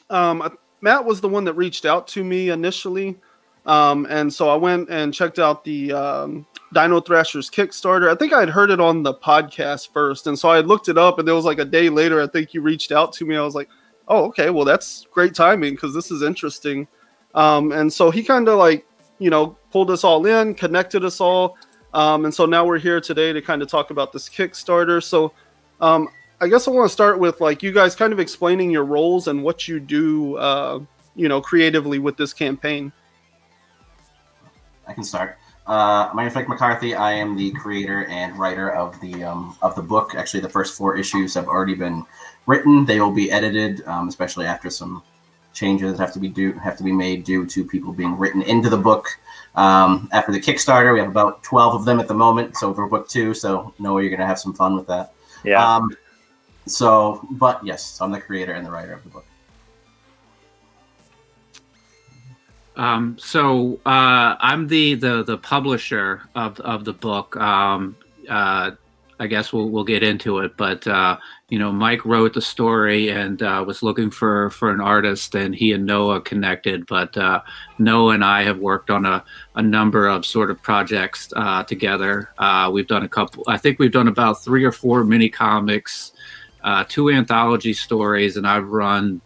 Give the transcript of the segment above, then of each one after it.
Matt was the one that reached out to me initially. And so I went and checked out the DINO-THRASHERS Kickstarter. I think I had heard it on the podcast first. And so I looked it up, and there was like a day later, I think you reached out to me. I was like, oh, okay, well, that's great timing because this is interesting. And so he kind of like, you know, pulled us all in, connected us all. And so now we're here today to kind of talk about this Kickstarter. So I guess I want to start with like you guys kind of explaining your roles and what you do, you know, creatively with this campaign. I can start. My name is Mike McCarthy. I am the creator and writer of the book. Actually, the first 4 issues have already been written. They will be edited, especially after some changes have to be made due to people being written into the book. After the Kickstarter, we have about 12 of them at the moment. So for book 2, so Noah, you're gonna have some fun with that. Yeah. But yes, I'm the creator and the writer of the book. I'm the publisher of the book. I guess we'll get into it, but you know, Mike wrote the story and was looking for an artist, and he and Noah connected. But Noah and I have worked on a number of sort of projects together. We've done a couple. I think we've done about 3 or 4 mini comics, 2 anthology stories, and I've run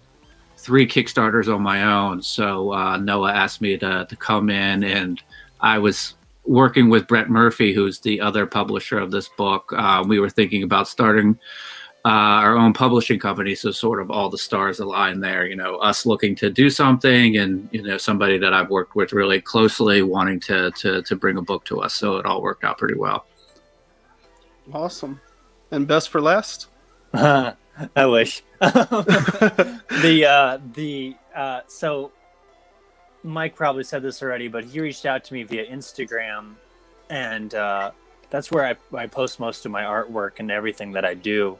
3 Kickstarters on my own. So Noah asked me to come in, and I was working with Brett Murphy, who's the other publisher of this book. We were thinking about starting our own publishing company, so sort of all the stars align there. You know, us looking to do something, and you know, somebody that I've worked with really closely wanting to bring a book to us. So it all worked out pretty well. Awesome. And best for last? I wish. So Mike probably said this already, but he reached out to me via Instagram, and that's where I post most of my artwork and everything that I do.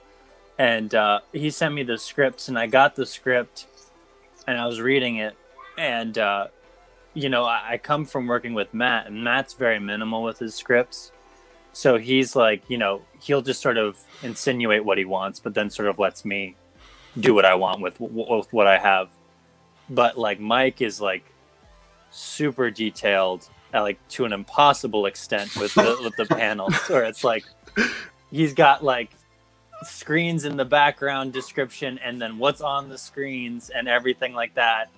And he sent me the scripts, and I got the script, and I was reading it, and you know, I come from working with Matt, and Matt's very minimal with his scripts. So he's like, you know, he'll just sort of insinuate what he wants, but then sort of lets me do what I want with what I have. But like Mike is like super detailed, like to an impossible extent with the panels, where it's like he's got like screens in the background description, and then what's on the screens and everything like that,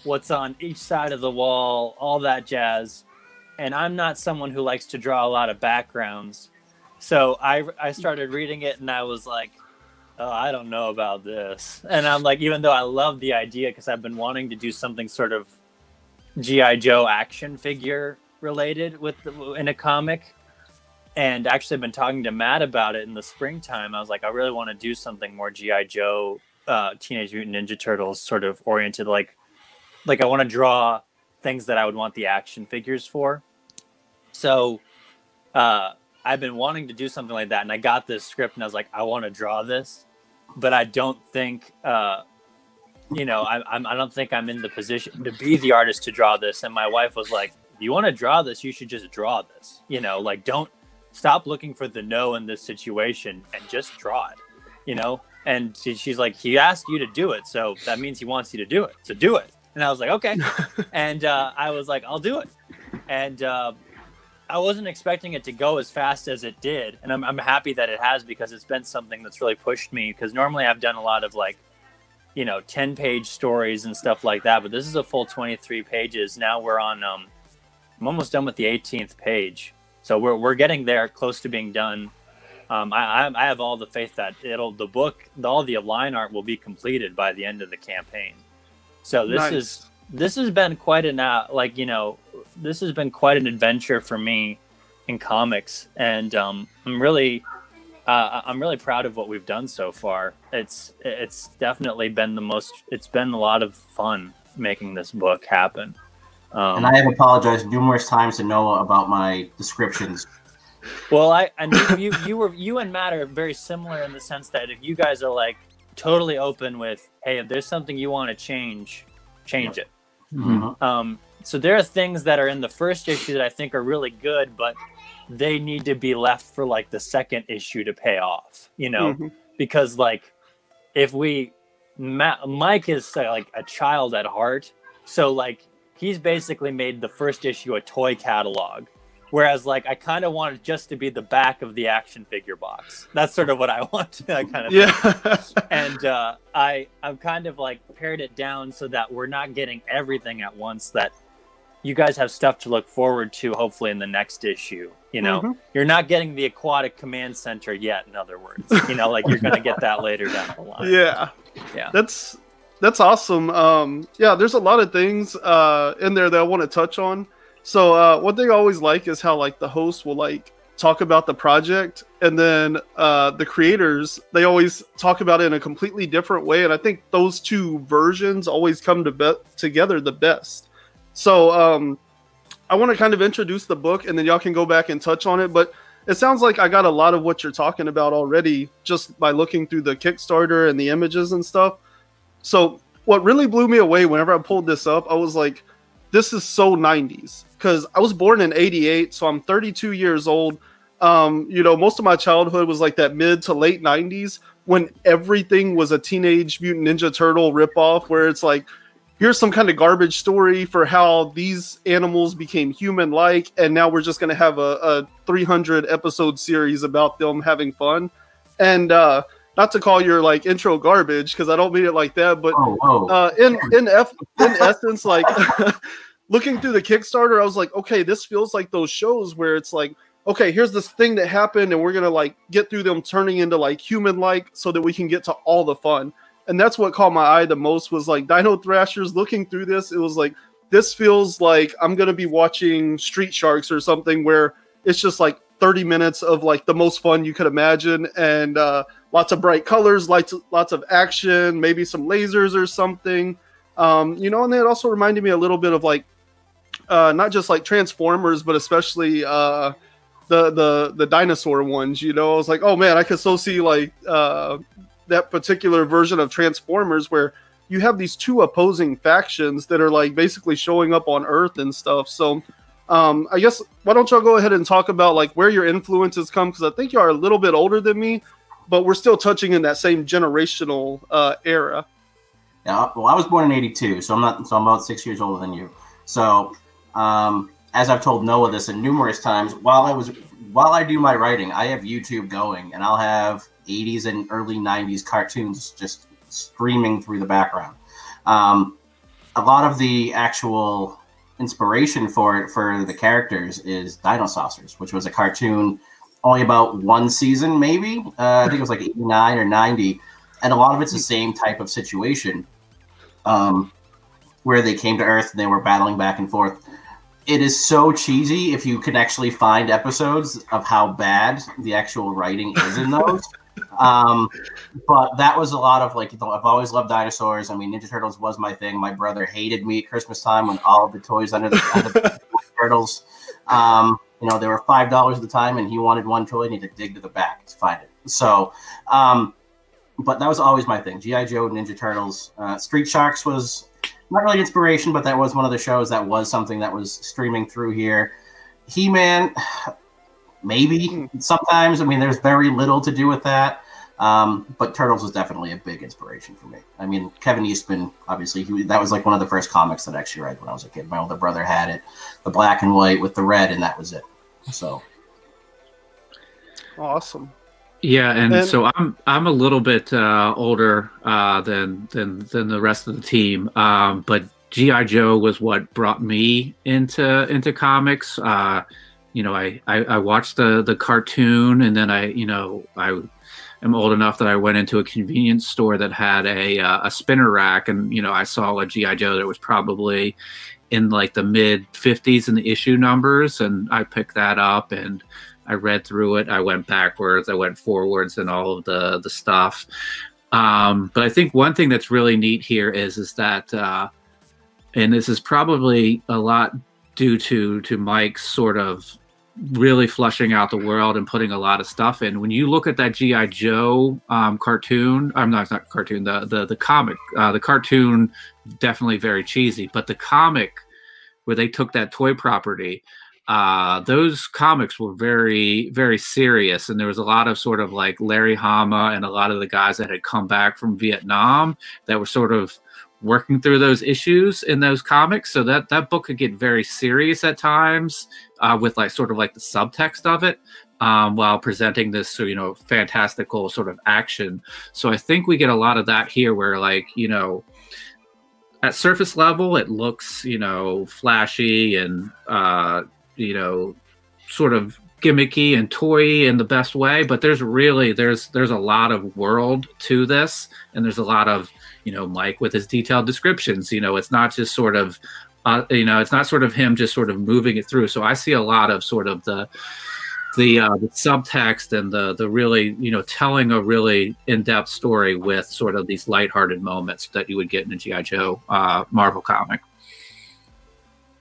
what's on each side of the wall, all that jazz. And I'm not someone who likes to draw a lot of backgrounds. So I started reading it, and I was like, oh, I don't know about this. And I'm like, even though I love the idea, because I've been wanting to do something sort of G.I. Joe action figure related in a comic. And actually I've been talking to Matt about it in the springtime. I was like, I really want to do something more G.I. Joe, Teenage Mutant Ninja Turtles sort of oriented. Like I want to draw things that I would want the action figures for. So I've been wanting to do something like that, and I got this script, and I was like, I want to draw this, but I don't think, you know, I don't think I'm in the position to be the artist to draw this. And my wife was like, if you want to draw this, you should just draw this. You know, like, don't stop looking for the no in this situation and just draw it, you know? And she's like, he asked you to do it, so that means he wants you to do it. So do it. And I was like, okay. And I was like, I'll do it. And I wasn't expecting it to go as fast as it did. And I'm happy that it has, because it's been something that's really pushed me. Because normally I've done a lot of like, you know, 10-page stories and stuff like that. But this is a full 23 pages. Now we're on, I'm almost done with the 18th page. So we're getting there, close to being done. I have all the faith that all the line art will be completed by the end of the campaign. So this has been quite an this has been quite an adventure for me in comics, and I'm really proud of what we've done so far. It's definitely been it's been a lot of fun making this book happen. And I have apologized numerous times to Noah about my descriptions. Well, I you and Matt are very similar in the sense that if you guys are like totally open with, hey, if there's something you want to change it. Mm-hmm. So there are things that are in the first issue that I think are really good, but they need to be left for like the second issue to pay off, you know, because like if we Mike is like a child at heart, so like he's basically made the first issue a toy catalog, whereas like I kind of want it just to be the back of the action figure box. That's sort of what I want to kind of think. And I'm kind of like pared it down so that we're not getting everything at once, that you guys have stuff to look forward to hopefully in the next issue. You know, you're not getting the aquatic command center yet, in other words. You know, like you're going to get that later down the line. Yeah. That's awesome. Yeah, there's a lot of things in there that I want to touch on. So one thing I always like is how like the host will like talk about the project, and then the creators, they always talk about it in a completely different way. And I think those two versions always come together the best. So I want to kind of introduce the book, and then y'all can go back and touch on it. But it sounds like I got a lot of what you're talking about already just by looking through the Kickstarter and the images and stuff. So what really blew me away whenever I pulled this up, I was like, this is so 90s, because I was born in 88, so I'm 32 years old. You know, most of my childhood was like that mid to late 90s when everything was a Teenage Mutant Ninja Turtle ripoff, where it's like, here's some kind of garbage story for how these animals became human-like, and now we're just going to have a 300-episode series about them having fun. And not to call your like intro garbage, because I don't mean it like that, but in essence, like looking through the Kickstarter, I was like, okay, this feels like those shows where it's like, okay, here's this thing that happened, and we're gonna like get through them turning into like human-like so that we can get to all the fun. And that's what caught my eye the most, was like Dino-Thrashers. Looking through this, it was like, this feels like I'm gonna be watching Street Sharks or something, where it's just like 30 minutes of like the most fun you could imagine, and lots of bright colors, lots of action, maybe some lasers or something. You know, and it also reminded me a little bit of like not just like Transformers, but especially the dinosaur ones. You know, I was like, oh man, I could so see like that particular version of Transformers where you have these two opposing factions that are like basically showing up on Earth and stuff. So I guess why don't y'all go ahead and talk about like where your influences come, because I think you are a little bit older than me, but we're still touching in that same generational era. Yeah, well, I was born in '82, so I'm about 6 years older than you. So as I've told Noah this in numerous times, while I do my writing, I have YouTube going, and I'll have 80s and early 90s cartoons just streaming through the background. A lot of the actual inspiration for the characters is DINO-THRASHERS, which was a cartoon only about one season, maybe. I think it was like 89 or 90. And a lot of it's the same type of situation where they came to Earth and they were battling back and forth. It is so cheesy if you can actually find episodes of how bad the actual writing is in those. But that was a lot of like, I've always loved dinosaurs. I mean, Ninja Turtles was my thing. My brother hated me at Christmas time when all of the toys under the Turtles, you know, they were $5 at the time, and he wanted one toy and he had to dig to the back to find it. So, but that was always my thing. G.I. Joe, Ninja Turtles, Street Sharks was not really inspiration, but that was one of the shows that was something that was streaming through here. He-Man, maybe sometimes. I mean, there's very little to do with that. But Turtles was definitely a big inspiration for me. I mean, Kevin Eastman, obviously, that was like one of the first comics that I actually read when I was a kid. My older brother had it, the black and white with the red, and that was it. So awesome. Yeah, and so I'm a little bit older than the rest of the team, but G.I. Joe was what brought me into comics. You know, I watched the cartoon, and then I am old enough that I went into a convenience store that had a spinner rack, and you know, I saw a G.I. Joe that was probably in like the mid 50s in the issue numbers, and I picked that up and I read through it. I went backwards, I went forwards, and all of the stuff. But I think one thing that's really neat here is that, and this is probably a lot due to Mike's sort of really flushing out the world and putting a lot of stuff in. When you look at that G.I. Joe cartoon, not cartoon, the comic, the cartoon, definitely very cheesy, but the comic where they took that toy property, those comics were very, very serious. And there was a lot of sort of like Larry Hama and a lot of the guys that had come back from Vietnam that were sort of working through those issues in those comics. So that book could get very serious at times with like sort of like the subtext of it. While presenting this, you know, fantastical sort of action. So I think we get a lot of that here where, like, you know, at surface level, it looks, you know, flashy and, you know, sort of gimmicky and toy in the best way. But there's really, there's a lot of world to this. And there's a lot of, you know, Mike with his detailed descriptions. You know, it's not just sort of, you know, it's not sort of him just sort of moving it through. So I see a lot of sort of the subtext and the really, you know, telling a really in-depth story with sort of these lighthearted moments that you would get in a G.I. Joe Marvel comic.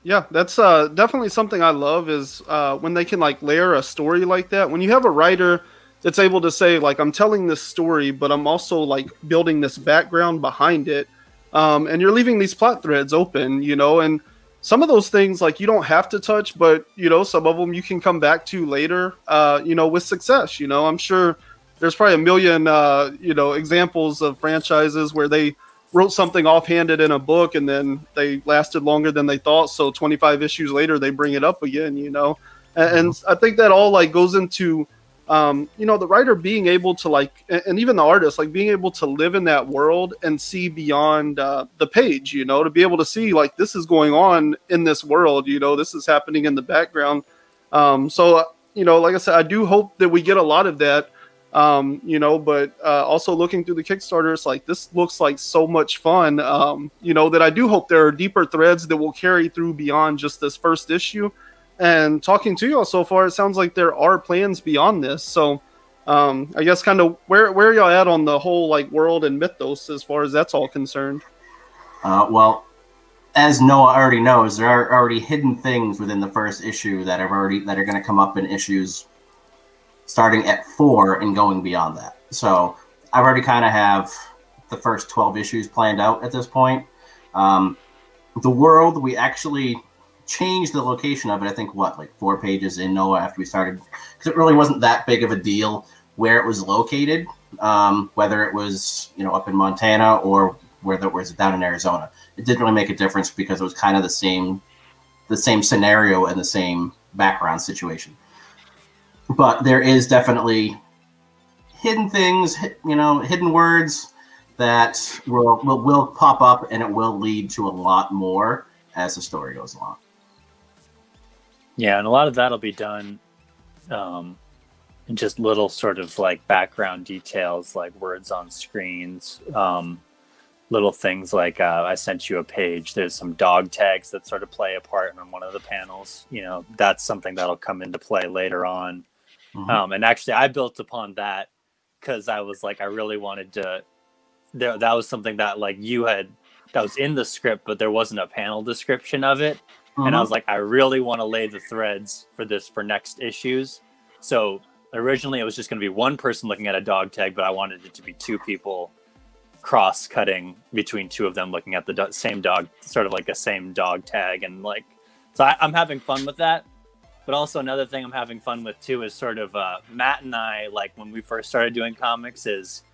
Yeah, that's definitely something I love is when they can like layer a story like that. When you have a writer that's able to say like, I'm telling this story, but I'm also like building this background behind it. And you're leaving these plot threads open, you know, and some of those things, like, you don't have to touch, but, you know, some of them you can come back to later, you know, with success. You know, I'm sure there's probably a million, you know, examples of franchises where they wrote something offhanded in a book and then they lasted longer than they thought. So 25 issues later, they bring it up again, you know, and I think that all like goes into, you know, the writer being able to like, and even the artist, like being able to live in that world and see beyond the page, you know, to be able to see like this is going on in this world, you know, this is happening in the background. So, you know, like I said, I do hope that we get a lot of that, you know, but also looking through the Kickstarter, it's like this looks like so much fun, you know, that I do hope there are deeper threads that will carry through beyond just this first issue. And talking to y'all so far, it sounds like there are plans beyond this. So I guess kind of where y'all at on the whole like world and mythos as far as that's all concerned? Well, as Noah already knows, there are already hidden things within the first issue that are going to come up in issues starting at 4 and going beyond that. So I've already kind of have the first 12 issues planned out at this point. The world, we actually changed the location of it, I think, what, like 4 pages in, Noah, after we started, because it really wasn't that big of a deal where it was located, whether it was, you know, up in Montana or whether it was down in Arizona. It didn't really make a difference because it was kind of the same scenario and the same background situation. But there is definitely hidden things, you know, hidden words that will pop up, and it will lead to a lot more as the story goes along. Yeah, and a lot of that'll be done in just little sort of like background details, like words on screens, little things like I sent you a page. There's some dog tags that sort of play a part on one of the panels. You know, that's something that'll come into play later on. Mm-hmm. And actually, I built upon that because I was like, I really wanted to. That was something that like that was in the script, but there wasn't a panel description of it. And I was like, I really want to lay the threads for this for next issues. So originally it was just going to be one person looking at a dog tag, but I wanted it to be 2 people cross-cutting between 2 of them looking at the same dog, sort of like a same dog tag. And like, so I'm having fun with that. But also another thing I'm having fun with too is sort of Matt and I, like when we first started doing comics, is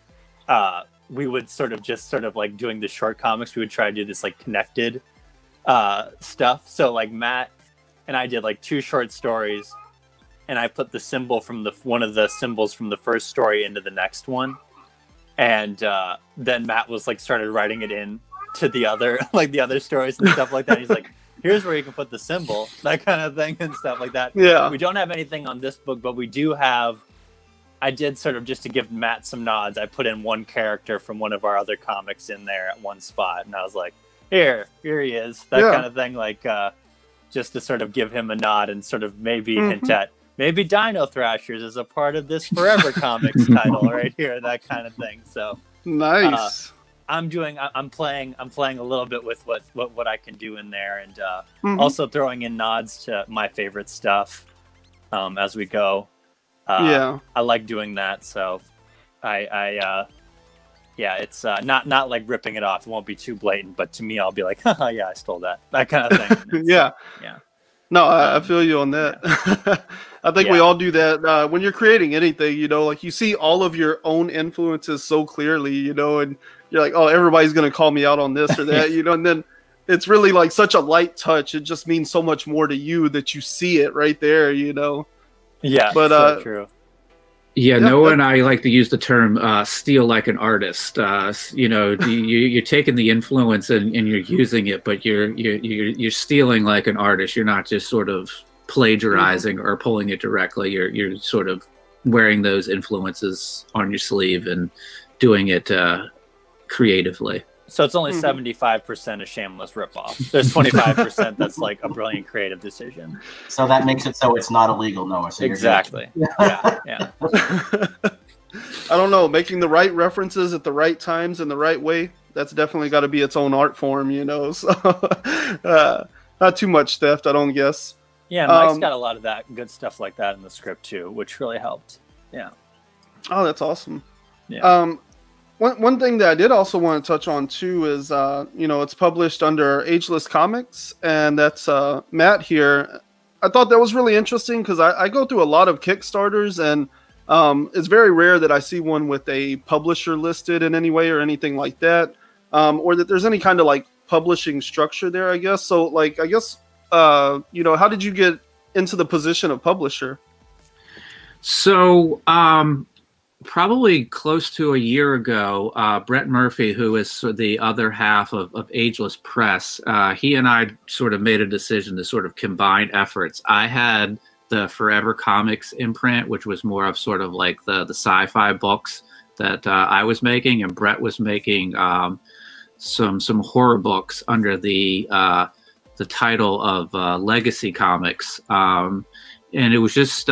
we would sort of like doing the short comics, we would try to do this like connected stuff. So like Matt and I did like 2 short stories, and I put the symbol from one of the symbols from the first story into the next one, and then Matt was like started writing it in to the other like the other stories and stuff like that. He's like, here's where you can put the symbol, that kind of thing and stuff like that. Yeah, we don't have anything on this book, but we do have. I did sort of just to give Matt some nods. I put in one character from one of our other comics in there at one spot, and I was like, here he is, that kind of thing, like just to sort of give him a nod and sort of maybe hint at maybe Dino-THRASHERS is a part of this Forever Comics title right here, that kind of thing. So nice. I'm playing a little bit with what I can do in there, and also throwing in nods to my favorite stuff as we go. I like doing that, so yeah, it's not like ripping it off. It won't be too blatant, but to me, I'll be like, haha, yeah, I stole that kind of thing. Yeah. No, I feel you on that. I think we all do that when you're creating anything, you know, like you see all of your own influences so clearly, you know, and you're like, oh, everybody's going to call me out on this or that, you know, and then it's really like such a light touch. It just means so much more to you that you see it right there, you know? Yeah, but so true. Yeah, Noah and I like to use the term steal like an artist. You know, you're taking the influence and you're using it, but you're stealing like an artist. You're not just sort of plagiarizing or pulling it directly. You're sort of wearing those influences on your sleeve and doing it creatively. So it's only 75% a shameless ripoff. There's 25% that's like a brilliant creative decision. So that makes it so it's not illegal, Noah. So exactly. Yeah. I don't know. Making the right references at the right times in the right way, that's definitely got to be its own art form, you know? So not too much theft, I don't guess. Yeah, Mike's got a lot of that good stuff like that in the script too, which really helped. Yeah. Oh, that's awesome. Yeah. One thing that I did also want to touch on too is, you know, it's published under Ageless Comics, and that's Matt here. I thought that was really interesting because I go through a lot of Kickstarters, and it's very rare that I see one with a publisher listed in any way or anything like that, or that there's any kind of like publishing structure there, I guess. So, like, I guess, you know, how did you get into the position of publisher? So, probably close to a year ago, Brett Murphy, who is the other half of Ageless Press, he and I sort of made a decision to sort of combine efforts. I had the Forever Comics imprint, which was more of sort of like the sci-fi books that I was making, and Brett was making some horror books under the title of Legacy Comics, and it was just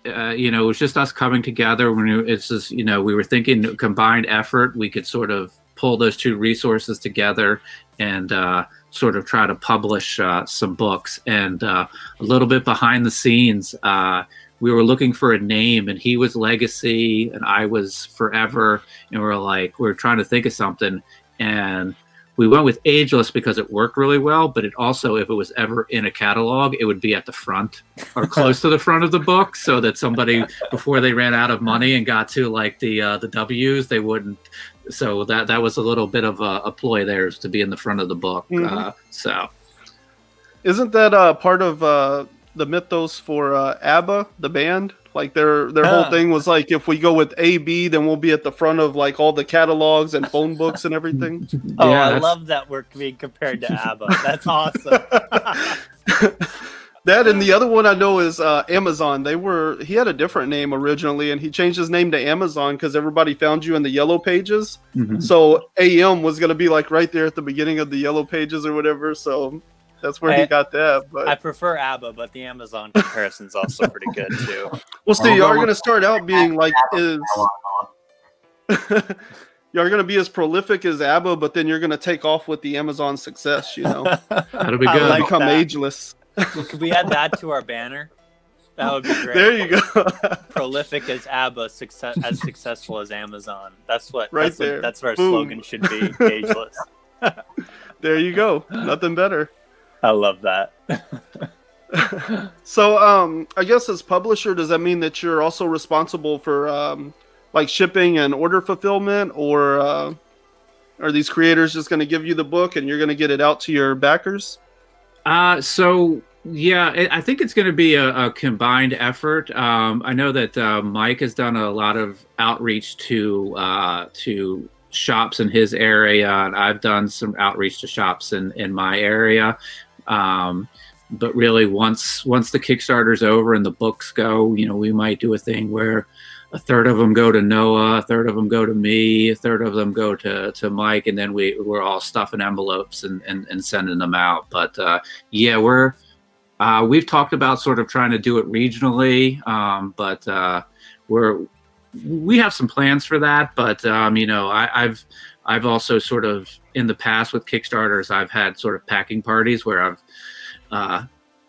you know, it was just us coming together. It's just, you know, we were thinking combined effort, we could sort of pull those two resources together and sort of try to publish some books. And a little bit behind the scenes, we were looking for a name, and he was Legacy and I was Forever, and we were trying to think of something, and we went with Ageless because it worked really well, but it also, if it was ever in a catalog, it would be at the front or close to the front of the book, so that somebody, before they ran out of money and got to like the W's, they wouldn't. So that was a little bit of a ploy there, is to be in the front of the book. So, isn't that part of the mythos for ABBA, the band? Like their whole thing was like, if we go with AB, then we'll be at the front of like all the catalogs and phone books and everything. Oh, yeah, I love that we're being compared to ABBA. That's awesome. That, and the other one I know is Amazon. He had a different name originally, and he changed his name to Amazon because everybody found you in the yellow pages. So AM was going to be like right there at the beginning of the yellow pages or whatever. So that's where he got that. But I prefer ABBA, but the Amazon comparison is also pretty good too. Well, see, you are going to start out being like you are going to be as prolific as ABBA, but then you're going to take off with the Amazon success. You know, that'll be good. Like become ageless. Could we add that to our banner? That would be great. There you go. Prolific as ABBA, as successful as Amazon. That's what. Right that's there. What, that's what our Boom. slogan should be. Ageless. There you go. Nothing better. I love that. So, I guess as publisher, does that mean that you're also responsible for like shipping and order fulfillment, or are these creators just going to give you the book and you're going to get it out to your backers? So yeah, I think it's going to be a combined effort. I know that Mike has done a lot of outreach to shops in his area, and I've done some outreach to shops in my area. But really, once the Kickstarter's over and the books go, you know, we might do a thing where a third of them go to Noah, a third of them go to me, a third of them go to Mike, and then we're all stuffing envelopes and sending them out. But yeah, we've talked about sort of trying to do it regionally, but we have some plans for that. But you know, I've also sort of in the past with Kickstarters, I've had sort of packing parties where I've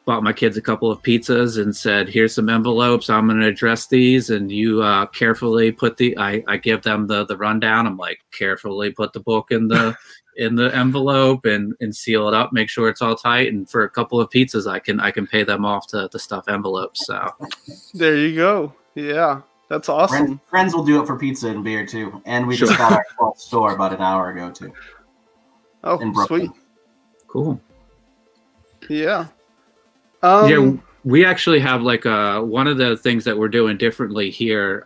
bought my kids a couple of pizzas and said, here's some envelopes. I'm going to address these. And you carefully put I give them the rundown. I'm like, carefully put the book in the envelope and seal it up, make sure it's all tight. And for a couple of pizzas, I can pay them off to stuff envelopes. So there you go. Yeah, that's awesome. Friends will do it for pizza and beer too. And we just got our 12th store about an hour ago too. Oh, sweet. Cool. Yeah. Yeah, we actually have like one of the things that we're doing differently here,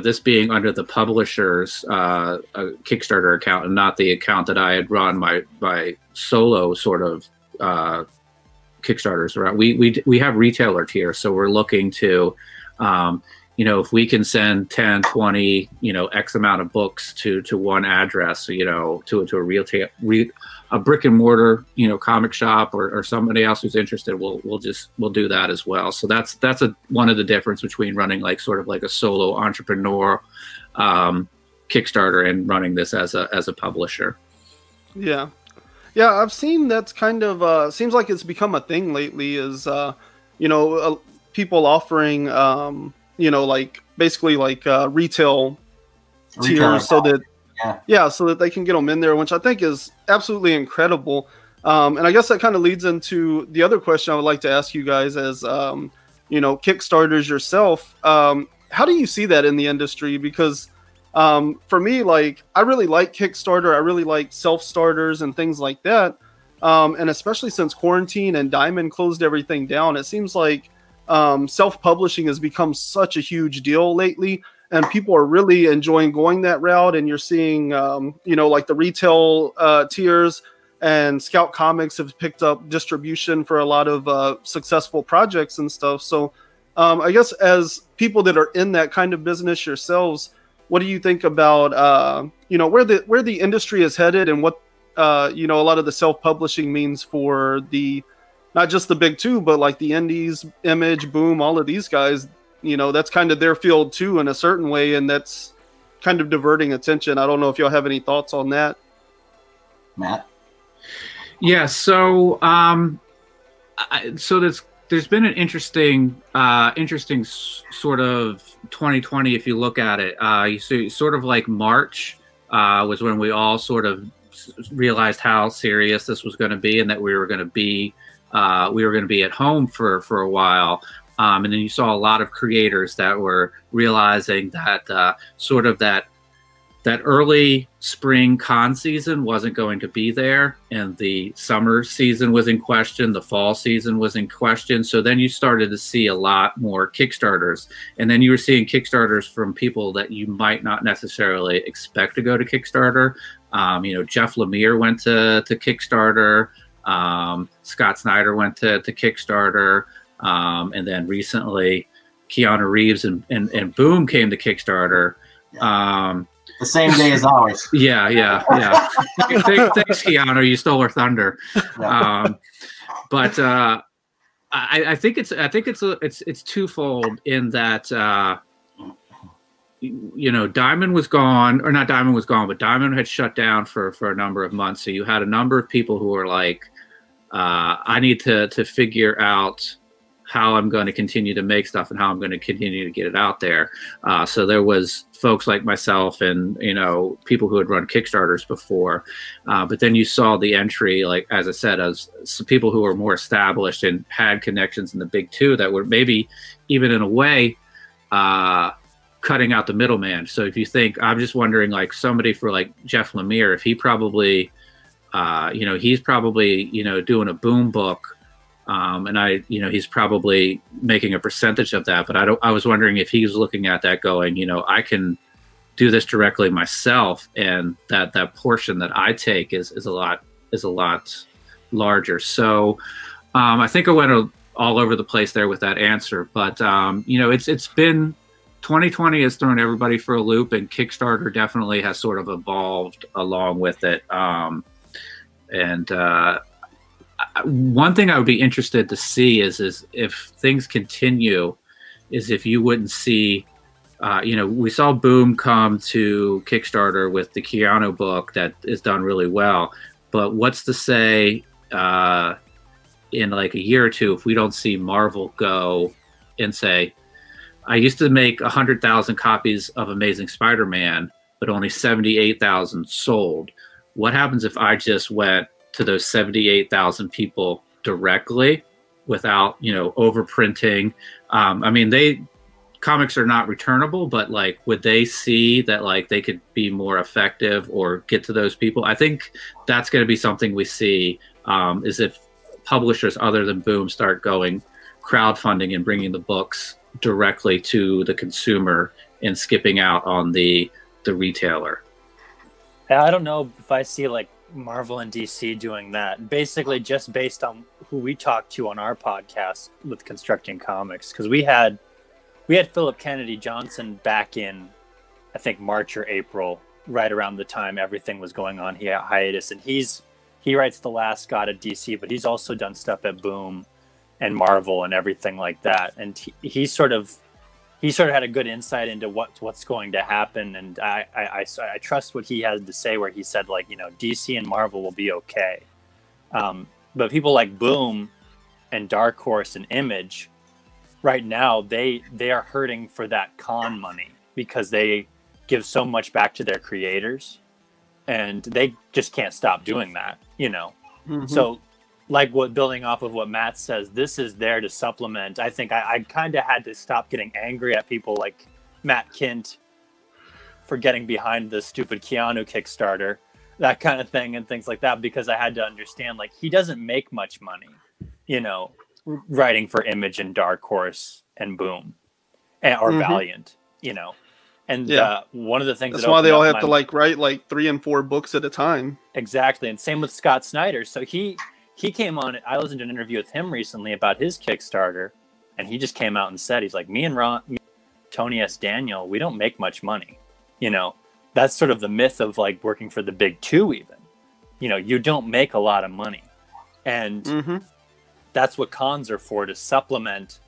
this being under the publisher's Kickstarter account and not the account that I had run my solo sort of Kickstarters around. We have retailer tier, so we're looking to, if we can send 10, 20, X amount of books to one address, to a brick and mortar, comic shop or somebody else who's interested, we'll do that as well. So that's one of the difference between running like sort of like a solo entrepreneur Kickstarter and running this as a publisher. Yeah. Yeah, I've seen that's kind of seems like it's become a thing lately is people offering like basically like retail tiers so that so that they can get them in there, which I think is absolutely incredible. And I guess that kind of leads into the other question I would like to ask you guys as Kickstarters yourself. How do you see that in the industry? Because for me, like, I really like Kickstarter. I really like self-starters and things like that. And especially since quarantine and Diamond closed everything down, it seems like self-publishing has become such a huge deal lately. And people are really enjoying going that route. And you're seeing, like the retail tiers and Scout Comics have picked up distribution for a lot of successful projects and stuff. So I guess as people that are in that kind of business yourselves, what do you think about, where the industry is headed and what, a lot of the self-publishing means for not just the big two, but like the indies, Image, Boom, all of these guys? That's kind of their field too in a certain way, and that's kind of diverting attention. I don't know if y'all have any thoughts on that. Matt? Yeah, so there's been an interesting sort of 2020 if you look at it. You see sort of like March was when we all sort of realized how serious this was going to be and that we were going to be at home for a while. And then you saw a lot of creators that were realizing that sort of that early spring con season wasn't going to be there, and the summer season was in question, the fall season was in question. So then you started to see a lot more Kickstarters, and then you were seeing Kickstarters from people that you might not necessarily expect to go to Kickstarter. Jeff Lemire went to Kickstarter. Scott Snyder went to Kickstarter. And then recently, Keanu Reeves and Boom came to Kickstarter. The same day as ours. Yeah. Thanks, Keanu. You stole our thunder. Yeah. But I think it's twofold in that Diamond was gone, or not Diamond was gone, but Diamond had shut down for a number of months. So you had a number of people who were like, I need to figure out how I'm going to continue to make stuff and how I'm going to continue to get it out there. So there was folks like myself and, people who had run Kickstarters before. But then you saw the entry, like, as I said, as some people who were more established and had connections in the big two that were maybe even in a way cutting out the middleman. So if you think, I'm just wondering, like somebody for like Jeff Lemire, if he probably, he's probably, doing a Boom book. And he's probably making a percentage of that, but I was wondering if he's looking at that going, I can do this directly myself. And that portion that I take is a lot larger. So, I think I went all over the place there with that answer, but, it's been 2020 has thrown everybody for a loop, and Kickstarter definitely has sort of evolved along with it. One thing I would be interested to see is if things continue, is if you wouldn't see, we saw Boom come to Kickstarter with the Keanu book that is done really well, but what's to say in like a year or two, if we don't see Marvel go and say, I used to make 100,000 copies of Amazing Spider-Man, but only 78,000 sold. What happens if I just went to those 78,000 people directly without, you know, overprinting? I mean, comics are not returnable, but like, would they see that like they could be more effective or get to those people? I think that's going to be something we see, is if publishers other than Boom start going crowdfunding and bringing the books directly to the consumer and skipping out on the retailer. I don't know if I see like Marvel and DC doing that, basically just based on who we talked to on our podcast with Constructing Comics, because we had Philip Kennedy Johnson back in, I think, March or April, right around the time everything was going on. He had hiatus, and he writes The Last God at DC, but he's also done stuff at Boom and Marvel and everything like that. And he sort of had a good insight into what's going to happen. And I trust what he had to say, where he said, like, you know, DC and Marvel will be okay. But people like Boom and Dark Horse and Image, right now, they are hurting for that con money, because they give so much back to their creators, and they just can't stop doing that, you know? Mm-hmm. So, like, building off of what Matt says, this is there to supplement. I think I kind of had to stop getting angry at people like Matt Kint for getting behind the stupid Keanu Kickstarter, that kind of thing, and things like that, because I had to understand, like, he doesn't make much money, you know, writing for Image and Dark Horse and Boom or Valiant, you know. And one of the things that's why they all have to like write like 3 and 4 books at a time. Exactly. And same with Scott Snyder. So he came on, I listened to an interview with him recently about his Kickstarter, and he just came out and said, he's like, me and Tony S. Daniel, we don't make much money. You know, that's sort of the myth of like working for the big two even. You know, you don't make a lot of money. And that's what cons are for, to supplement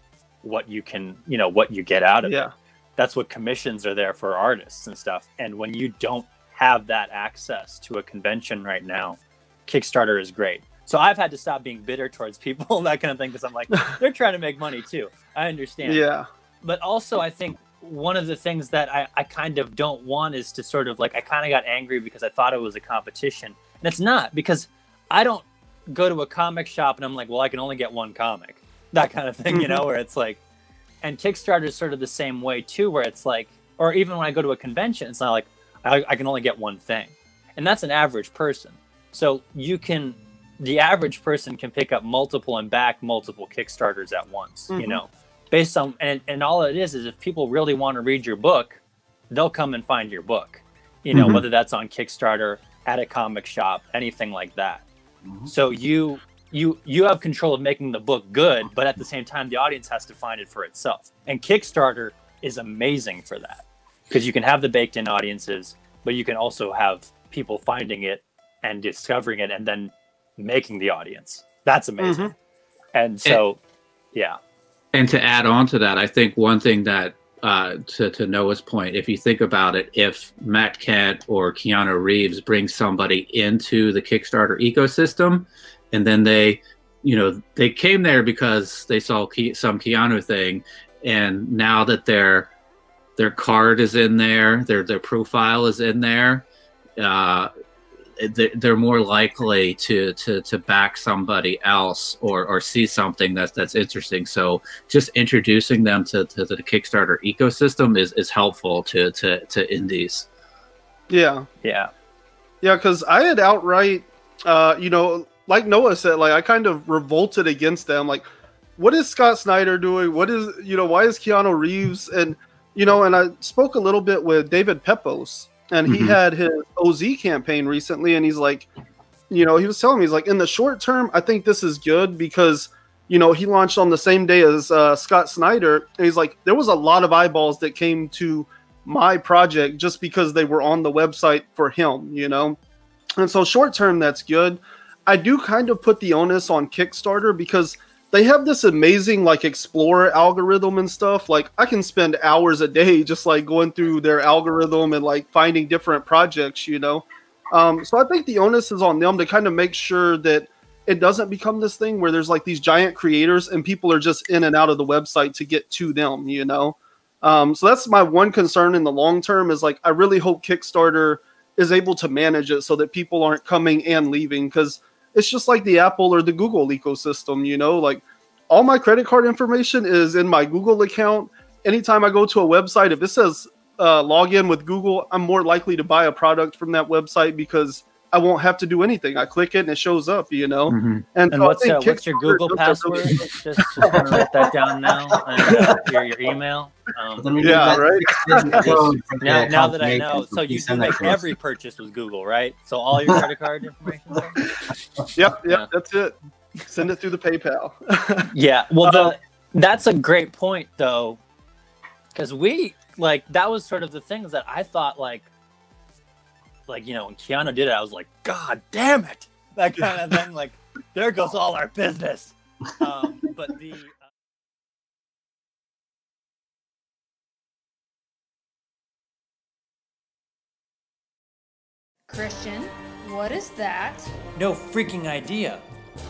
what you can, you know, what you get out of it. That's what commissions are there for, artists and stuff. And when you don't have that access to a convention right now, Kickstarter is great. So I've had to stop being bitter towards people, that kind of thing, because I'm like, they're trying to make money too. I understand. Yeah. But also, I think one of the things that I kind of don't want is to sort of like, I kind of got angry because I thought it was a competition. And it's not, because I don't go to a comic shop and I'm like, well, I can only get one comic. That kind of thing, you know, where it's like, and Kickstarter is sort of the same way too, where it's like, or even when I go to a convention, it's not like I can only get one thing. And that's an average person. So the average person can pick up multiple and back multiple Kickstarters at once, you know, based on, and all it is if people really want to read your book, they'll come and find your book, you know, whether that's on Kickstarter, at a comic shop, anything like that. So you have control of making the book good, but at the same time, the audience has to find it for itself. And Kickstarter is amazing for that, because you can have the baked in audiences, but you can also have people finding it and discovering it and then making the audience. That's amazing. And so, And to add on to that, I think one thing that, to Noah's point, if you think about it, if Matt Kent or Keanu Reeves bring somebody into the Kickstarter ecosystem, and then they came there because they saw some Keanu thing, and now that their card is in there, their profile is in there, they're more likely to back somebody else or see something that's interesting. So just introducing them to the Kickstarter ecosystem is helpful to indies. Yeah, because I had outright, like Noah said, like I kind of revolted against them. Like, what is Scott Snyder doing? What is, why is Keanu Reeves? And, and I spoke a little bit with David Pepos, and he had his OZ campaign recently. And he's like, he was telling me, he's like, in the short term, I think this is good because, he launched on the same day as Scott Snyder. And he's like, there was a lot of eyeballs that came to my project just because they were on the website for him, And so short term, that's good. I do kind of put the onus on Kickstarter because they have this amazing like Explorer algorithm and stuff. Like I can spend hours a day just like going through their algorithm and like finding different projects, So I think the onus is on them to kind of make sure that, it doesn't become this thing where there's like these giant creators and people are just in and out of the website to get to them, you know? So that's my one concern in the long term is like, I really hope Kickstarter is able to manage it so that people aren't coming and leaving, because it's just like the Apple or the Google ecosystem, you know, like all my credit card information is in my Google account. Anytime I go to a website, if it says log in with Google, I'm more likely to buy a product from that website because I won't have to do anything. I click it and it shows up, you know. And so what's your Google password? Just want to write that down now. And your email. Yeah, right. now that I know, so you do make every purchase with Google, right? So all your credit card information. Yep, that's it. Send it through the PayPal. Yeah, well, that's a great point though, because that was sort of the things that I thought like you know, when Keanu did it, I was like, God damn it! That kind of thing. Like, there goes all our business. But the Christian, what is that? No freaking idea.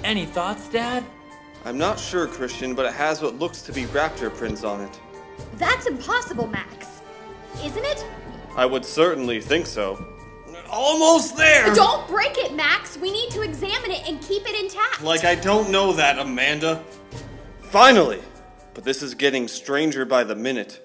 Any thoughts, Dad? I'm not sure, Christian, but it has what looks to be raptor prints on it. That's impossible, Max. Isn't it? I would certainly think so. Almost there! Don't break it, Max! We need to examine it and keep it intact! Like I don't know that, Amanda. Finally! But this is getting stranger by the minute.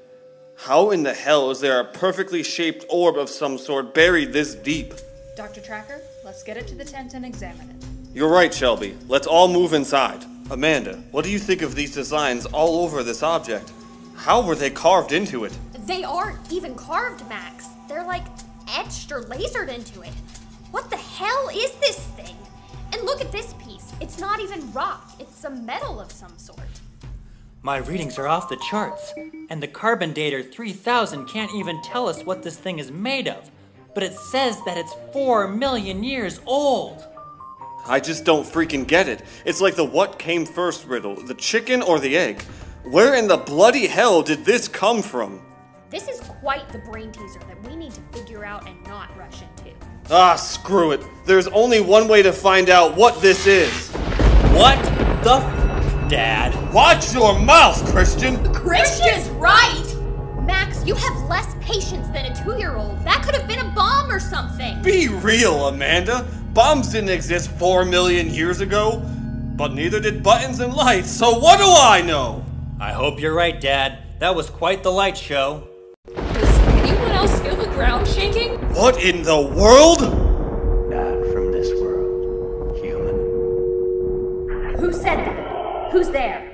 How in the hell is there a perfectly shaped orb of some sort buried this deep? Dr. Tracker, let's get it to the tent and examine it. You're right, Shelby. Let's all move inside. Amanda, what do you think of these designs all over this object? How were they carved into it? They aren't even carved, Max. They're like etched or lasered into it. What the hell is this thing? And look at this piece. It's not even rock. It's some metal of some sort. My readings are off the charts, and the carbon dater 3000 can't even tell us what this thing is made of, but it says that it's 4 million years old. I just don't freaking get it. It's like the what came first riddle, the chicken or the egg. Where in the bloody hell did this come from? This is quite the brain teaser that we need to figure out and not rush into. Ah, screw it. There's only one way to find out what this is. What the Dad? Watch your mouth, Christian! Christian's right! Max, you have less patience than a 2-year-old. That could have been a bomb or something. Be real, Amanda. Bombs didn't exist 4 million years ago. But neither did buttons and lights, so what do I know? I hope you're right, Dad. That was quite the light show. Does anyone else feel the ground shaking? What in the world? Not from this world, human. Who said that? Who's there?